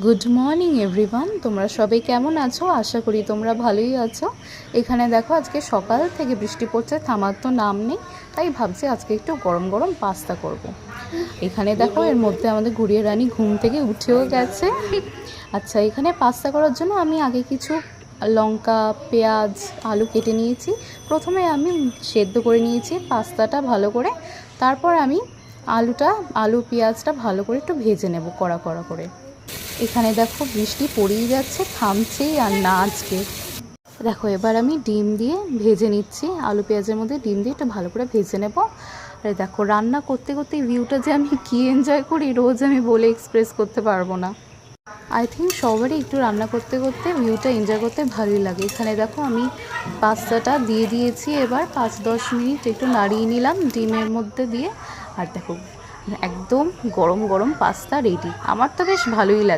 Good morning everyone, তোমরা সবাই কেমন আছো? আশা করি তোমরা ভালোই আছো। এখানে দেখো আজকে সকাল থেকে বৃষ্টি পড়ছে, থামার তো নাম নেই। তাই ভাবছি আজকে একটু গরম গরম পাস্তা করব। এখানে দেখো এর মধ্যে আমাদের গুড়িয়া রানী ঘুম থেকে উঠেও গেছে। আচ্ছা, এখানে পাস্তা করার জন্য আমি আগে কিছু লঙ্কা, পেঁয়াজ, আলু কেটে নিয়েছি। প্রথমে আমি সেদ্ধ করে নিয়েছি পাস্তাটা ভালো করে। তারপর আমি আলু পেঁয়াজটা ভালো করে একটু ভেজে নেব কড়া কড়া করে। এখানে দেখো বৃষ্টি পড়েই যাচ্ছে, থামছেই আর না আজকে। দেখো এবার আমি ডিম দিয়ে ভেজে নিচ্ছি, আলু পেঁয়াজের মধ্যে ডিম দিয়ে একটু ভালো করে ভেজে নেব। আর দেখো রান্না করতে করতে ভিউটা যে আমি কী এনজয় করি, রোজ আমি বলে এক্সপ্রেস করতে পারবো না। আই থিঙ্ক সবারই একটু রান্না করতে করতে ভিউটা এনজয় করতে ভালোই লাগে। এখানে দেখো আমি পাস্তাটা দিয়ে দিয়েছি, এবার 5-10 মিনিট একটু নাড়িয়ে নিলাম ডিমের মধ্যে দিয়ে। আর দেখো একদম গরম গরম পাস্তা রেডি। আমার তো বেশ ভালোই লাগে।